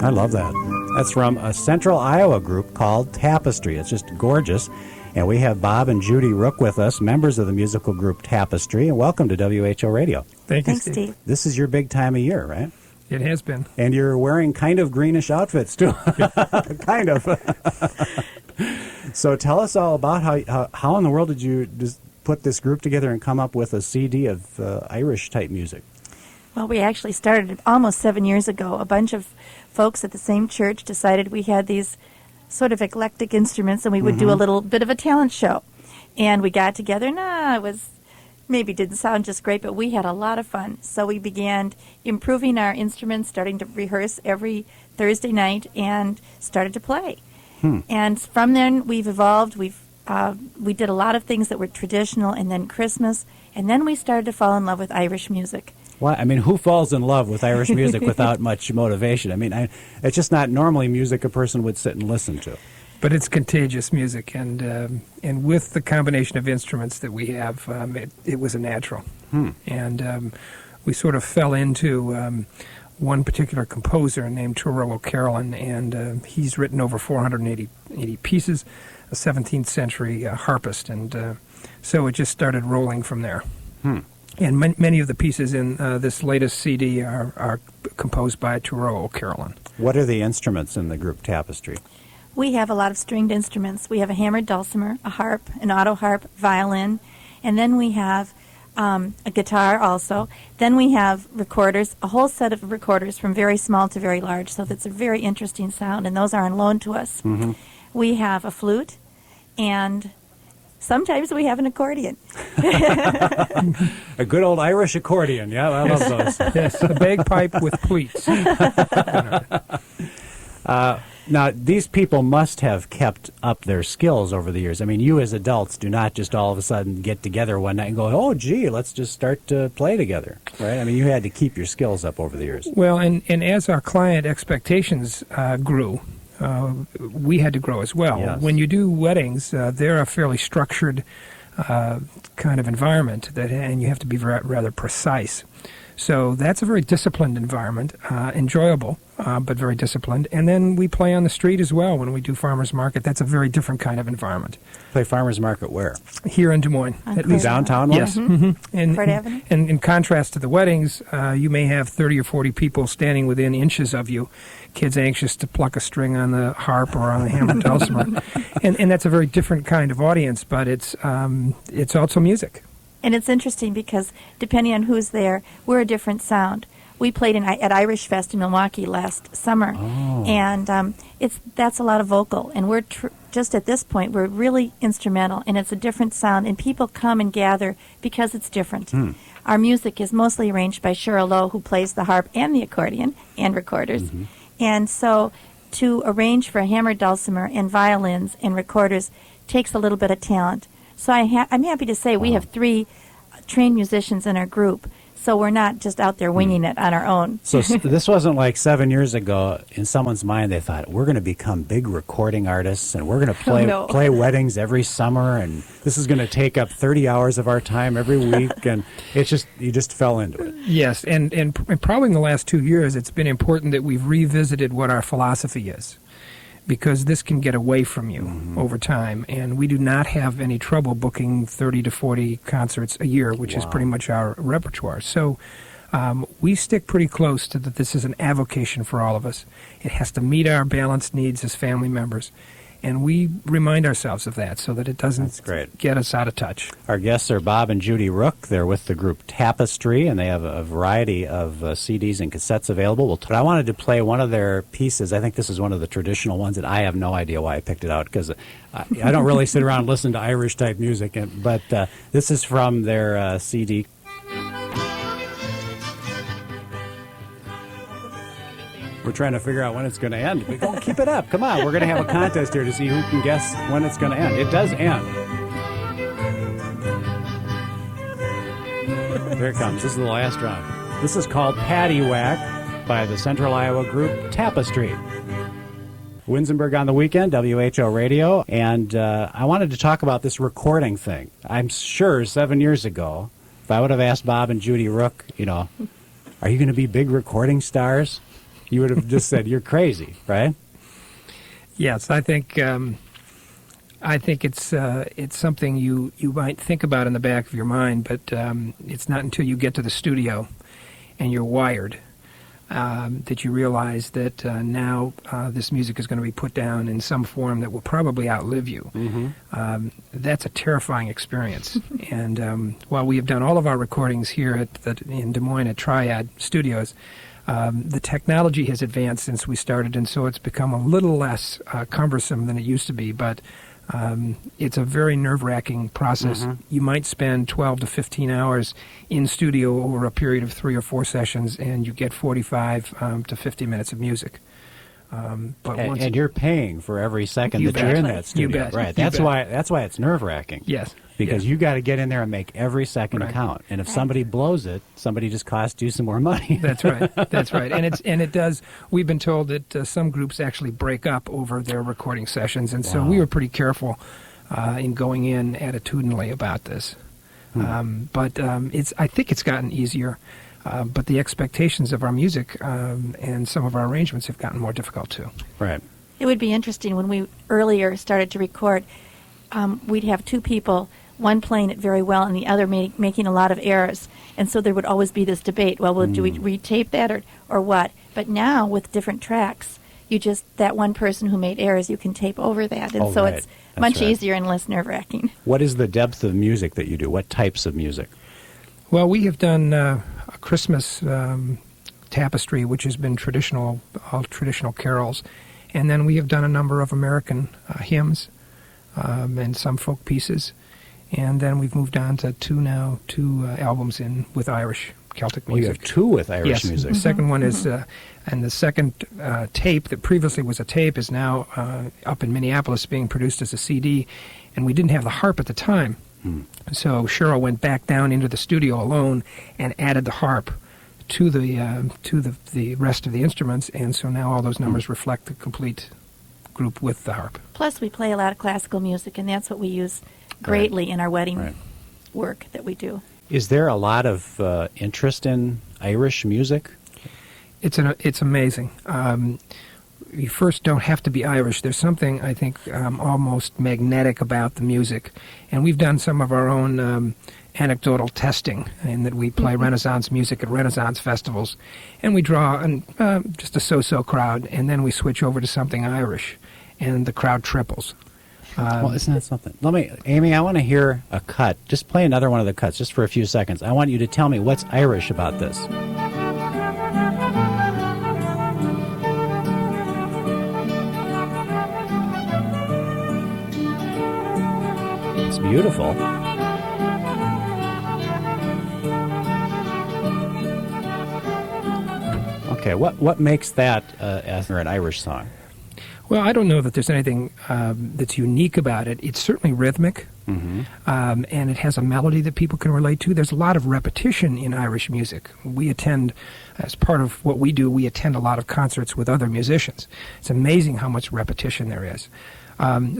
I love that. That's from a Central Iowa group called Tapestry. It's just gorgeous. And we have Bob and Judy Rook with us, members of the musical group Tapestry. And welcome to WHO Radio. Thank you, Thanks, Steve. This is your big time of year, right? It has been. And you're wearing kind of greenish outfits, too. Kind of. So tell us all about how in the world did you just put this group together and come up with a CD of Irish-type music? Well, we actually started almost 7 years ago. A bunch of folks at the same church decided we had these sort of eclectic instruments, and we would do a little bit of a talent show. And we got together, it was maybe didn't sound just great, but we had a lot of fun. So we began improving our instruments, starting to rehearse every Thursday night, and started to play. And from then, we've evolved. We did a lot of things that were traditional, and then Christmas, and then we started to fall in love with Irish music. Well, I mean, who falls in love with Irish music without much motivation? I mean, it's just not normally music a person would sit and listen to. But it's contagious music, and with the combination of instruments that we have, it was a natural. And we sort of fell into one particular composer named Tyrrell O'Carolan, and he's written over 480 pieces, a 17th century harpist, and so it just started rolling from there. And many of the pieces in this latest CD are composed by Tyrrell O'Carolan. What are the instruments in the group Tapestry? We have a lot of stringed instruments. We have a hammered dulcimer, a harp, an auto harp, violin, and then we have a guitar also. Then we have recorders, a whole set of recorders from very small to very large, so that's a very interesting sound, and those are on loan to us. We have a flute, and sometimes we have an accordion. A good old Irish accordion, yeah, I love those. Yes, a bagpipe with pleats. Now, these people must have kept up their skills over the years. I mean, you as adults do not just all of a sudden get together one night and go, oh, gee, let's just start to play together, right? I mean, you had to keep your skills up over the years. Well, and as our client expectations grew, we had to grow as well. Yes. When you do weddings, they're a fairly structured kind of environment, and you have to be rather precise. So that's a very disciplined environment, enjoyable, but very disciplined. And then we play on the street as well when we do farmers market. That's a very different kind of environment. Play farmers market where? Here in Des Moines. At least downtown? Yes. And, Fort Avenue? And in contrast to the weddings, you may have 30 or 40 people standing within inches of you, kids anxious to pluck a string on the harp or on the hammered dulcimer. And that's a very different kind of audience, but it's also music. And it's interesting because depending on who's there, we're a different sound. We played at Irish Fest in Milwaukee last summer, and that's a lot of vocal. And we're just at this point, we're really instrumental, and it's a different sound. And people come and gather because it's different. Our music is mostly arranged by Cheryl Lowe, who plays the harp and the accordion and recorders. And so to arrange for hammered dulcimer and violins and recorders takes a little bit of talent. So I'm happy to say we have 3 trained musicians in our group, so we're not just out there winging it on our own. So this wasn't like 7 years ago in someone's mind they thought, we're going to become big recording artists and we're going to play weddings every summer and this is going to take up 30 hours of our time every week, and you just fell into it. Yes, and probably in the last 2 years it's been important that we've revisited what our philosophy is, because this can get away from you over time, and we do not have any trouble booking 30 to 40 concerts a year, which is pretty much our repertoire. So we stick pretty close to that this is an avocation for all of us. It has to meet our balanced needs as family members, and we remind ourselves of that so that it doesn't get us out of touch. Our guests are Bob and Judy Rook. They're with the group Tapestry, and they have a variety of CDs and cassettes available. But I wanted to play one of their pieces. I think this is one of the traditional ones, and I have no idea why I picked it out, because I don't really sit around and listen to Irish-type music. But this is from their CD. We're trying to figure out when it's going to end. We go, keep it up. Come on. We're going to have a contest here to see who can guess when it's going to end. It does end. Here it comes. This is the last round. This is called Paddywhack by the Central Iowa group Tapestry. Winsenberg on the weekend, WHO Radio. And I wanted to talk about this recording thing. I'm sure 7 years ago, if I would have asked Bob and Judy Rook, are you going to be big recording stars? you would have just said, you're crazy, right? Yes, I think it's something you might think about in the back of your mind, but it's not until you get to the studio and you're wired that you realize that now this music is going to be put down in some form that will probably outlive you. Mm-hmm. That's a terrifying experience. And while we have done all of our recordings here in Des Moines at Triad Studios, the technology has advanced since we started, and so it's become a little less cumbersome than it used to be, but it's a very nerve-wracking process. Mm-hmm. You might spend 12 to 15 hours in studio over a period of 3 or 4 sessions, and you get 45 to 50 minutes of music. And you're paying for every second You that you're in bet. that studio, You bet. right? You That's bet. why it's nerve-wracking. Yes. Because yes. you got to get in there and make every second Right. count. And if Right. somebody blows it, somebody just costs you some more money. That's right. That's right. And it does. We've been told that some groups actually break up over their recording sessions, and so Wow. we were pretty careful in going in attitudinally about this. But I think it's gotten easier. But the expectations of our music and some of our arrangements have gotten more difficult too. Right. It would be interesting when we earlier started to record, we'd have two people, one playing it very well and the other making a lot of errors. And so there would always be this debate, well, do we retape that or what? But now with different tracks, that one person who made errors, you can tape over that. And so right. it's That's much right. easier and less nerve-wracking. What is the depth of music that you do? What types of music? Well, we have done a Christmas tapestry, which has been all traditional carols. And then we have done a number of American hymns and some folk pieces. And then we've moved on to two albums with Irish Celtic Well, you music. have two with Irish Yes, music. the second one is, and the second tape that previously was a tape is now up in Minneapolis being produced as a CD, and we didn't have the harp at the time. So Cheryl went back down into the studio alone and added the harp to the rest of the instruments, and so now all those numbers reflect the complete group with the harp. Plus, we play a lot of classical music, and that's what we use greatly in our wedding Right. work that we do. Is there a lot of interest in Irish music? It's amazing. You first don't have to be Irish. There's something, I think, almost magnetic about the music. And we've done some of our own anecdotal testing in that we play Renaissance music at Renaissance festivals. And we draw just a so-so crowd, and then we switch over to something Irish, and the crowd triples. Well, isn't that something? Amy, I want to hear a cut. Just play another one of the cuts, just for a few seconds. I want you to tell me what's Irish about this. It's beautiful. Okay, what makes that an Irish song? Well, I don't know that there's anything that's unique about it. It's certainly rhythmic, and it has a melody that people can relate to. There's a lot of repetition in Irish music. We attend, as part of what we do, we attend a lot of concerts with other musicians. It's amazing how much repetition there is.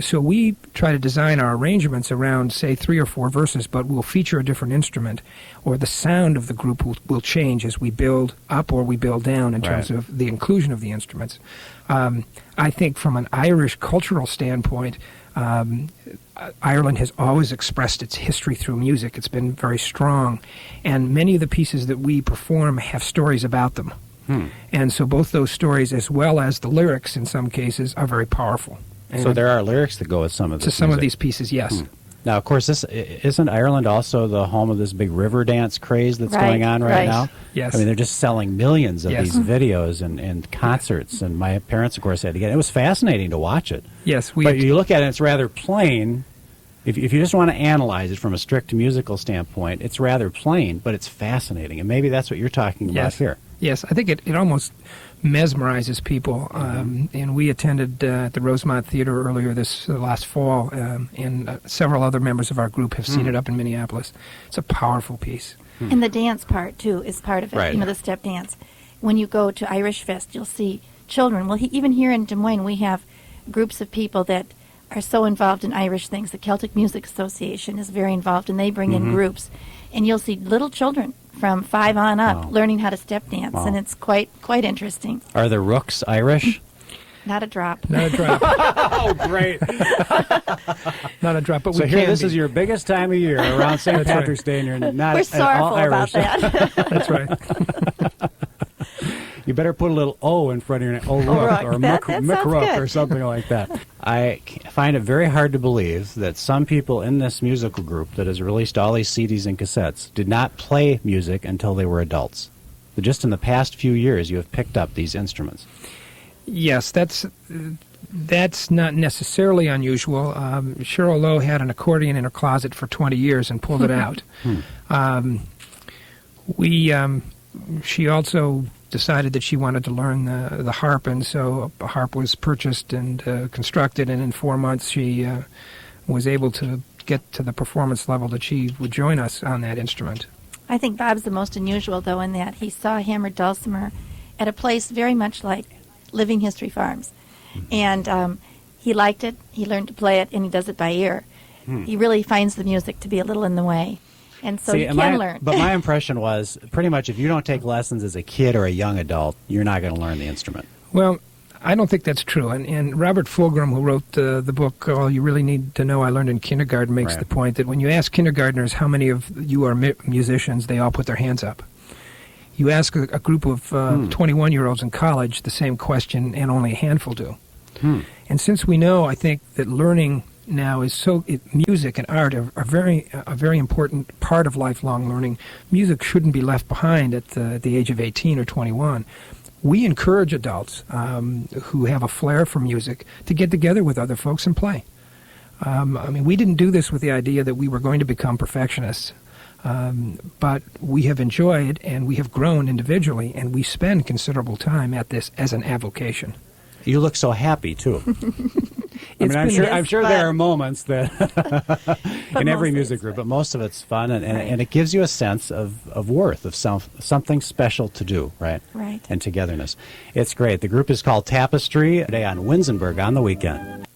So we try to design our arrangements around, say, 3 or 4 verses, but we'll feature a different instrument, or the sound of the group will change as we build up or we build down in terms of the inclusion of the instruments. I think from an Irish cultural standpoint, Ireland has always expressed its history through music. It's been very strong, and many of the pieces that we perform have stories about them. And so both those stories, as well as the lyrics in some cases, are very powerful. And So there are lyrics that go with some of this to some of music. these pieces, yes. Now, of course, isn't Ireland also the home of this big river dance craze that's Right, going on right right. now? Yes. I mean, they're just selling millions of Yes. these videos and concerts, and my parents, of course, had to get it. It was fascinating to watch it. Yes, But you look at it, it's rather plain. If you just want to analyze it from a strict musical standpoint, it's rather plain, but it's fascinating. And maybe that's what you're talking about here. Yes, I think it almost mesmerizes people. And we attended at the Rosemont Theater earlier this last fall, and several other members of our group have seen it up in Minneapolis. It's a powerful piece. And the dance part, too, is part of it, Right. the step dance. When you go to Irish Fest, you'll see children. Well, even here in Des Moines, we have groups of people that are so involved in Irish things. The Celtic Music Association is very involved, and they bring in groups. and you'll see little children from 5 on up Wow. learning how to step dance, Wow. and it's quite interesting. Are the rooks Irish? Not a drop. Not a drop. Oh, great. Not a drop, but So we here, can this be. is your biggest time of year around St. That's right. Patrick's Day, and you're not We're at all sorrowful about Irish. that. That's right. You better put a little O in front of your name. O'Rourke or That sounds McRook good. or something like that. I find it very hard to believe that some people in this musical group that has released all these CDs and cassettes did not play music until they were adults. But just in the past few years, you have picked up these instruments. Yes, that's not necessarily unusual. Cheryl Lowe had an accordion in her closet for 20 years and pulled it out. She also decided that she wanted to learn the harp, and so a harp was purchased and constructed, and in 4 months she was able to get to the performance level that she would join us on that instrument. I think Bob's the most unusual, though, in that he saw hammered dulcimer at a place very much like Living History Farms. And he liked it, he learned to play it, and he does it by ear. He really finds the music to be a little in the way. And so you can learn. But my impression was pretty much if you don't take lessons as a kid or a young adult, you're not going to learn the instrument. Well, I don't think that's true. And Robert Fulghum, who wrote the book, All You Really Need to Know I Learned in Kindergarten, makes Right. the point that when you ask kindergartners how many of you are musicians, they all put their hands up. You ask a group of 21-year-olds in college the same question, and only a handful do. And since we know, I think, that learning now is music and art are a very important part of lifelong learning. Music shouldn't be left behind at the age of 18 or 21. We encourage adults who have a flair for music to get together with other folks and play. We didn't do this with the idea that we were going to become perfectionists, but we have enjoyed and we have grown individually, and we spend considerable time at this as an avocation. You look so happy, too. I'm sure there are moments that in every mostly music it's group, fun. but most of it's fun, and Right. it gives you a sense of worth, of something special to do, right? Right. And togetherness. It's great. The group is called Tapestry, today on Winsenberg on the weekend.